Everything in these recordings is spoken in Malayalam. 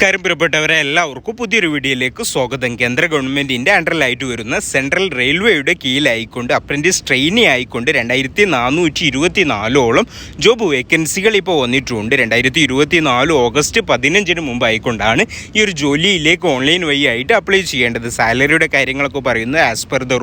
കാര്യം പ്രിയപ്പെട്ടവരെ എല്ലാവർക്കും പുതിയൊരു വീഡിയോയിലേക്ക് സ്വാഗതം. കേന്ദ്ര ഗവൺമെൻറ്റിൻ്റെ അണ്ടറിലായിട്ട് വരുന്ന സെൻട്രൽ റെയിൽവേയുടെ കീഴിലായിക്കൊണ്ട് അപ്രൻറ്റീസ് ട്രെയിനി ആയിക്കൊണ്ട് 2424ഓളം ജോബ് വേക്കൻസികൾ ഇപ്പോൾ വന്നിട്ടുണ്ട്. 2024 ഓഗസ്റ്റ് 15 മുമ്പായിക്കൊണ്ടാണ് ഈ ഒരു ജോലിയിലേക്ക് ഓൺലൈൻ വഴി ആയിട്ട് അപ്ലൈ ചെയ്യേണ്ടത്. സാലറിയുടെ കാര്യങ്ങളൊക്കെ പറയുന്നത് ആസ് പെർ ദ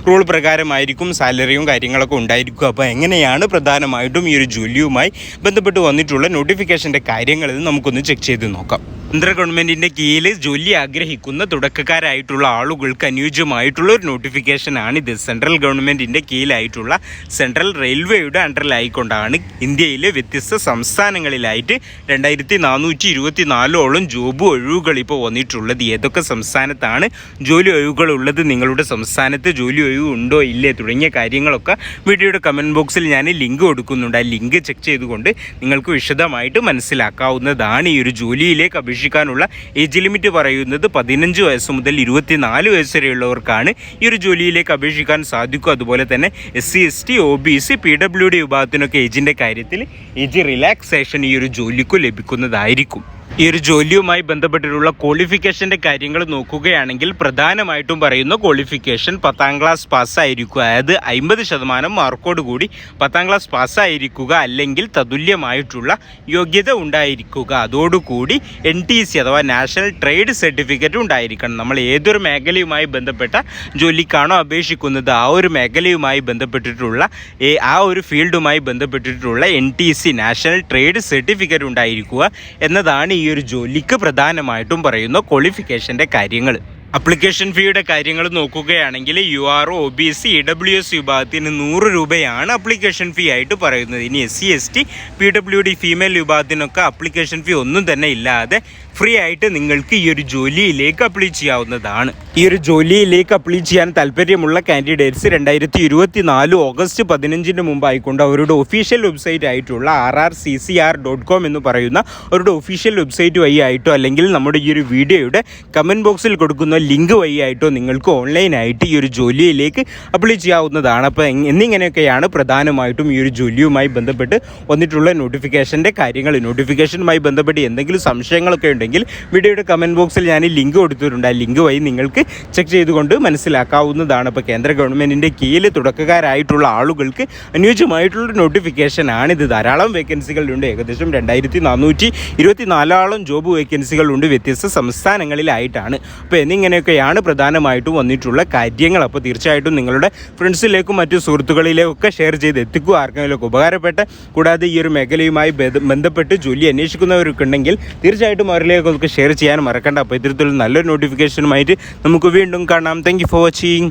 റൂൾ പ്രകാരമായിരിക്കും സാലറിയും കാര്യങ്ങളൊക്കെ ഉണ്ടായിരിക്കും. അപ്പോൾ എങ്ങനെയാണ് പ്രധാനമായിട്ടും ഈ ഒരു ജോലിയുമായി ബന്ധപ്പെട്ട് വന്നിട്ടുള്ള നോട്ടിഫിക്കേഷൻ്റെ കാര്യങ്ങൾ നമുക്കൊന്ന് ചെക്ക് ചെയ്ത് നോക്കാം. കേന്ദ്ര ഗവൺമെൻറ്റിൻ്റെ കീഴിൽ ജോലി ആഗ്രഹിക്കുന്ന തുടക്കക്കാരായിട്ടുള്ള ആളുകൾക്ക് അനുയോജ്യമായിട്ടുള്ള ഒരു നോട്ടിഫിക്കേഷനാണ് ഇത്. സെൻട്രൽ ഗവൺമെൻറ്റിൻ്റെ കീഴിലായിട്ടുള്ള സെൻട്രൽ റെയിൽവേയുടെ അണ്ടറിലായിക്കൊണ്ടാണ് ഇന്ത്യയിലെ വ്യത്യസ്ത സംസ്ഥാനങ്ങളിലായിട്ട് 2424ഓളം ജോബ് ഒഴിവുകൾ ഇപ്പോൾ വന്നിട്ടുള്ളത്. ഏതൊക്കെ സംസ്ഥാനത്താണ് ജോലി ഒഴിവുകളുള്ളത്, നിങ്ങളുടെ സംസ്ഥാനത്ത് ജോലി ഒഴിവ് ഉണ്ടോ ഇല്ലേ തുടങ്ങിയ കാര്യങ്ങളൊക്കെ വീഡിയോയുടെ കമൻറ്റ് ബോക്സിൽ ഞാൻ ലിങ്ക് കൊടുക്കുന്നുണ്ട്. ആ ലിങ്ക് ചെക്ക് ചെയ്തുകൊണ്ട് നിങ്ങൾക്ക് വിശദമായിട്ട് മനസ്സിലാക്കാവുന്നതാണ്. ഈ ഒരു ജോലിയിലേക്ക് അപേക്ഷിക്കാനുള്ള ഏജ് ലിമിറ്റ് പറയുന്നത് 15 വയസ്സ് മുതൽ 24 വയസ്സ് വരെയുള്ളവർക്കാണ് ഈ ഒരു ജോലിയിലേക്ക് അപേക്ഷിക്കാൻ സാധിക്കും. അതുപോലെ തന്നെ SC ST OBC PWD വിഭാഗത്തിനൊക്കെ ഏജിൻ്റെ കാര്യത്തിൽ ഏജ് റിലാക്സേഷൻ ഈ ഒരു ജോലിക്ക് ലഭിക്കുന്നതായിരിക്കും. ഈ ഒരു ജോലിയുമായി ബന്ധപ്പെട്ടിട്ടുള്ള ക്വാളിഫിക്കേഷൻ്റെ കാര്യങ്ങൾ നോക്കുകയാണെങ്കിൽ പ്രധാനമായിട്ടും പറയുന്ന ക്വാളിഫിക്കേഷൻ 10ാം ക്ലാസ് പാസ്സായിരിക്കുക, അതായത് 50% മാർക്കോട് കൂടി 10ാം ക്ലാസ് പാസ്സായിരിക്കുക, അല്ലെങ്കിൽ തതുല്യമായിട്ടുള്ള യോഗ്യത ഉണ്ടായിരിക്കുക. അതോടുകൂടി NTC അഥവാ നാഷണൽ ട്രേഡ് സർട്ടിഫിക്കറ്റ് ഉണ്ടായിരിക്കണം. നമ്മൾ ഏതൊരു മേഖലയുമായി ബന്ധപ്പെട്ട ജോലിക്കാണോ അപേക്ഷിക്കുന്നത് ആ ഒരു മേഖലയുമായി ബന്ധപ്പെട്ടിട്ടുള്ള ആ ഒരു ഫീൽഡുമായി ബന്ധപ്പെട്ടിട്ടുള്ള NTC നാഷണൽ ട്രേഡ് സർട്ടിഫിക്കറ്റ് ഉണ്ടായിരിക്കുക എന്നതാണ് ഈ ഒരു ജോലിക്ക് പ്രധാനമായിട്ടും പറയുന്ന ക്വാളിഫിക്കേഷൻ്റെ കാര്യങ്ങൾ. അപ്ലിക്കേഷൻ ഫീയുടെ കാര്യങ്ങൾ നോക്കുകയാണെങ്കിൽ URO OBC EWS വിഭാഗത്തിന് 100 രൂപയാണ് അപ്ലിക്കേഷൻ ഫീ ആയിട്ട് പറയുന്നത്. ഇനി SC ST PWD ഫീമെയിൽ വിഭാഗത്തിനൊക്കെ അപ്ലിക്കേഷൻ ഫീ ഒന്നും തന്നെ ഇല്ലാതെ ഫ്രീ ആയിട്ട് നിങ്ങൾക്ക് ഈ ഒരു ജോലിയിലേക്ക് അപ്ലൈ ചെയ്യാവുന്നതാണ്. ഈ ഒരു ജോലിയിലേക്ക് അപ്ലൈ ചെയ്യാൻ താല്പര്യമുള്ള കാൻഡിഡേറ്റ്സ് 2024 ഓഗസ്റ്റ് 15 മുമ്പായിക്കൊണ്ട് അവരുടെ ഒഫീഷ്യൽ വെബ്സൈറ്റ് ആയിട്ടുള്ള rrccr.com എന്ന് പറയുന്ന അവരുടെ ഒഫീഷ്യൽ വെബ്സൈറ്റ് വഴി ആയിട്ടോ അല്ലെങ്കിൽ നമ്മുടെ ഈ ഒരു വീഡിയോയുടെ കമൻറ്റ് ബോക്സിൽ കൊടുക്കുന്ന ലിങ്ക് വഴി ആയിട്ടോ നിങ്ങൾക്ക് ഓൺലൈനായിട്ട് ഈ ഒരു ജോലിയിലേക്ക് അപ്ലൈ ചെയ്യാവുന്നതാണ്. അപ്പോൾ എന്നിങ്ങനെയൊക്കെയാണ് പ്രധാനമായിട്ടും ഈ ഒരു ജോലിയുമായി ബന്ധപ്പെട്ട് വന്നിട്ടുള്ള നോട്ടിഫിക്കേഷൻ്റെ കാര്യങ്ങൾ. നോട്ടിഫിക്കേഷനുമായി ബന്ധപ്പെട്ട് എന്തെങ്കിലും സംശയങ്ങളൊക്കെ ഉണ്ടെങ്കിൽ വീഡിയോയുടെ കമൻറ്റ് ബോക്സിൽ ഞാൻ ലിങ്ക് കൊടുത്തിട്ടുണ്ട്. ആ ലിങ്ക് വഴി നിങ്ങൾക്ക് ചെക്ക് ചെയ്തുകൊണ്ട് മനസ്സിലാക്കാവുന്നതാണ്. അപ്പോൾ കേന്ദ്ര ഗവൺമെൻറ്റിൻ്റെ കീഴിൽ തുടക്കക്കാരായിട്ടുള്ള ആളുകൾക്ക് അനുയോജ്യമായിട്ടുള്ള നോട്ടിഫിക്കേഷനാണിത്. ധാരാളം വേക്കൻസികളുണ്ട്. ഏകദേശം 2424ഓളം ജോബ് വേക്കൻസികളുണ്ട് വ്യത്യസ്ത സംസ്ഥാനങ്ങളിലായിട്ടാണ്. അപ്പോൾ എന്നിങ്ങനെയൊക്കെയാണ് പ്രധാനമായിട്ടും വന്നിട്ടുള്ള കാര്യങ്ങൾ. അപ്പോൾ തീർച്ചയായിട്ടും നിങ്ങളുടെ ഫ്രണ്ട്സിലേക്കും മറ്റു സുഹൃത്തുക്കളിലേക്കൊക്കെ ഷെയർ ചെയ്ത് എത്തിക്കുക. ആർക്കെങ്കിലുമൊക്കെ ഉപകാരപ്പെട്ട കൂടാതെ ഈ ഒരു മേഖലയുമായി ബന്ധപ്പെട്ട് ജോലി അന്വേഷിക്കുന്നവരൊക്കെ ഉണ്ടെങ്കിൽ തീർച്ചയായിട്ടും അവരിലേക്കൊക്കെ ഷെയർ ചെയ്യാൻ മറക്കണ്ട. അപ്പോൾ ഇത്തരത്തിലുള്ള നല്ലൊരു നോട്ടിഫിക്കേഷനുമായിട്ട് നമുക്ക് വീണ്ടും കാണാം. Thank you for watching.